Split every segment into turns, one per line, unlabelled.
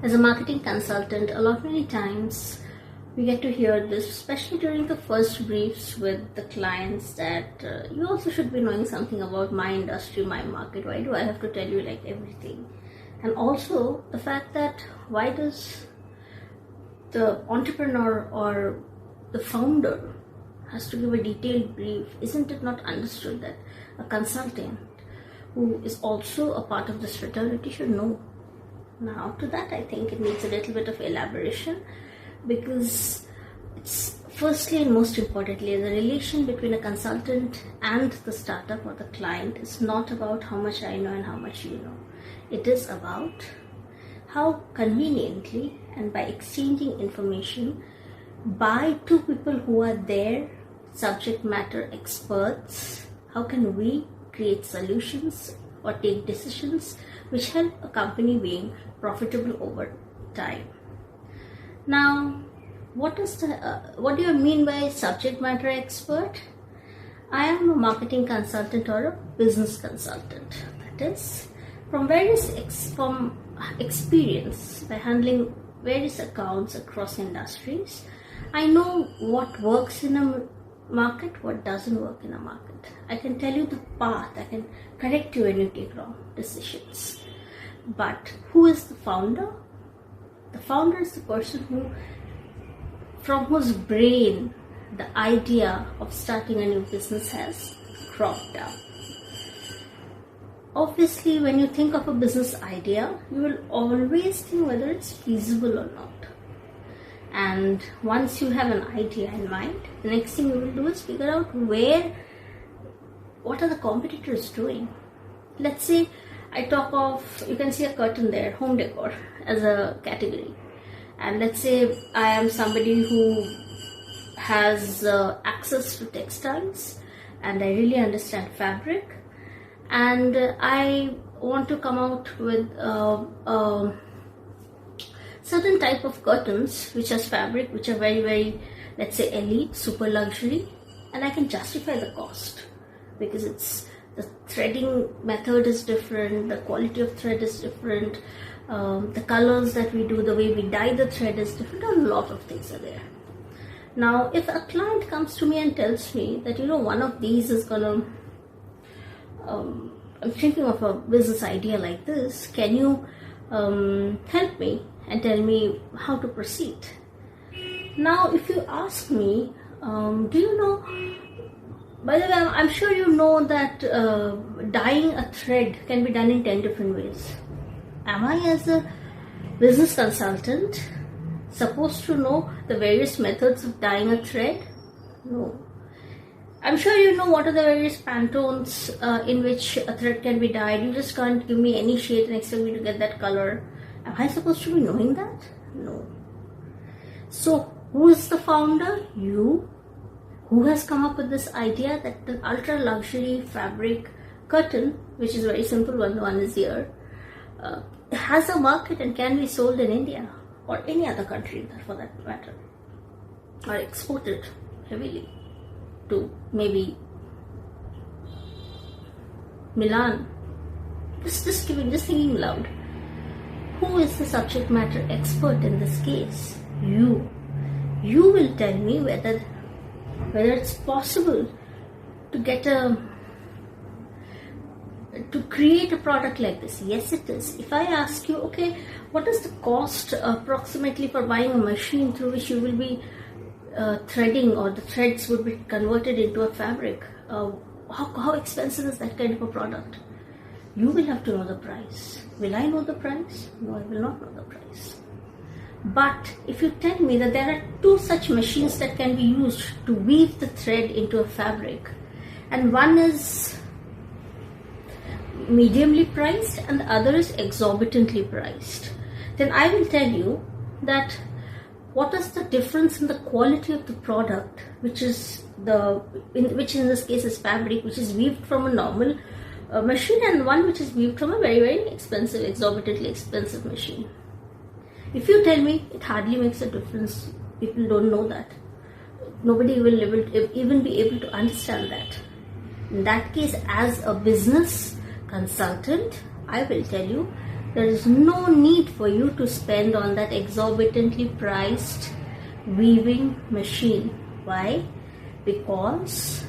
As a marketing consultant, a lot many times we get to hear this, especially during the first briefs with the clients, that you also should be knowing something about my industry, my market. Why do I have to tell you like everything? And also the fact that why does the entrepreneur or the founder has to give a detailed brief? Isn't it not understood that a consultant who is also a part of this fraternity should know? Now to that I think it needs a little bit of elaboration, because it's firstly and most importantly, the relation between a consultant and the startup or the client is not about how much I know and how much you know. It is about how conveniently and by exchanging information by two people who are there, subject matter experts, how can we create solutions or take decisions which help a company being profitable over time. Now, what do you mean by subject matter expert? I am a marketing consultant or a business consultant. That is, from experience by handling various accounts across industries, I know what works in a market, what doesn't work in a market. I can tell you the path, I can correct you when you take wrong decisions. But who is the founder? The founder is the person from whose brain the idea of starting a new business has cropped up. Obviously, when you think of a business idea, you will always think whether it's feasible or not. And once you have an idea in mind, the next thing you will do is figure out what are the competitors doing. Let's say I talk of, you can see a curtain there, home decor as a category. And let's say I am somebody who has access to textiles and I really understand fabric, and I want to come out with certain type of curtains which has fabric, which are very, very, let's say, elite, super luxury, and I can justify the cost because the threading method is different, the quality of thread is different, the colors that we do, the way we dye the thread is different, a lot of things are there. Now, if a client comes to me and tells me that, one of these is gonna, I'm thinking of a business idea like this, can you help me and tell me how to proceed? Now, if you ask me, do you know, by the way, I'm sure you know that dyeing a thread can be done in 10 different ways. Am I, as a business consultant, supposed to know the various methods of dyeing a thread? No. I'm sure you know what are the various Pantones in which a thread can be dyed. You just can't give me any shade and expect me to get that color. Am I supposed to be knowing that? No. So, who is the founder? You. Who has come up with this idea that the ultra luxury fabric curtain, which is very simple, one is here, has a market and can be sold in India or any other country for that matter, or exported heavily to maybe Milan. Just thinking loud. Who is the subject matter expert in this case? You. You will tell me whether it's possible to create a product like this. Yes, it is. If I ask you, okay, what is the cost approximately for buying a machine through which you will be threading, or the threads would be converted into a fabric, how expensive is that kind of a product? You will have to know the price. Will I know the price? No, I will not know the price. But if you tell me that there are two such machines that can be used to weave the thread into a fabric, and one is mediumly priced and the other is exorbitantly priced, then I will tell you that what is the difference in the quality of the product, which in this case is fabric, which is weaved from a normal machine, and one which is weaved from a very, very expensive, exorbitantly expensive machine. If you tell me it hardly makes a difference, people don't know that. Nobody will even be able to understand that. In that case, as a business consultant, I will tell you there is no need for you to spend on that exorbitantly priced weaving machine. Why? Because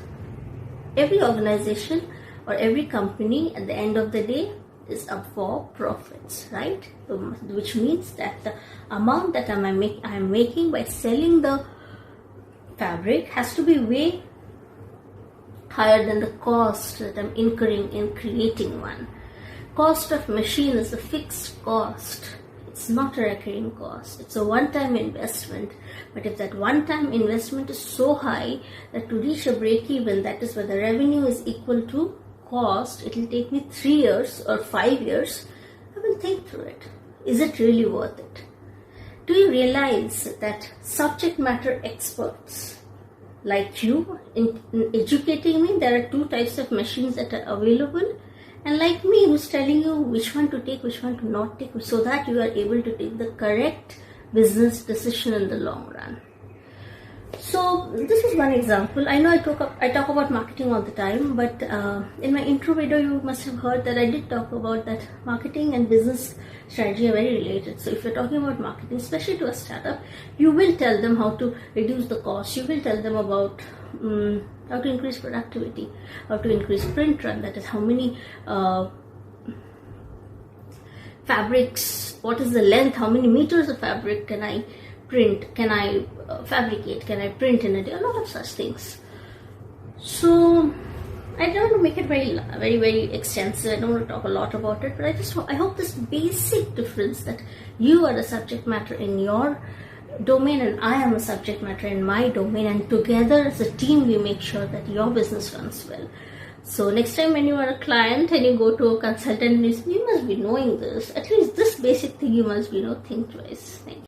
every organization or every company at the end of the day is up for profits, right? Which means that the amount that I'm making by selling the fabric has to be way higher than the cost that I'm incurring in creating one. Cost of machine is a fixed cost. It's not a recurring cost. It's a one-time investment. But if that one-time investment is so high that to reach a break-even, that is where the revenue is equal to cost, it will take me 3 years or 5 years. I will think through it. Is it really worth it? Do you realize that subject matter experts like you, in educating me, there are 2 types of machines that are available, and like me, who's telling you which one to take, which one to not take, so that you are able to take the correct business decision in the long run. So this is one example. I know I talk about marketing all the time, but in my intro video you must have heard that I did talk about that marketing and business strategy are very related. So if you're talking about marketing, especially to a startup, you will tell them how to reduce the cost. You will tell them about how to increase productivity, how to increase print run, that is how many fabrics, what is the length, how many meters of fabric can I print, can I fabricate, can I print in a day, a lot of such things. So I don't want to make it very extensive. I don't want to talk a lot about it, but I hope this basic difference, that you are the subject matter in your domain and I am a subject matter in my domain, and together as a team we make sure that your business runs well. So next time when you are a client and you go to a consultant, you must be knowing this. At least this basic thing you must be think twice. Thank you.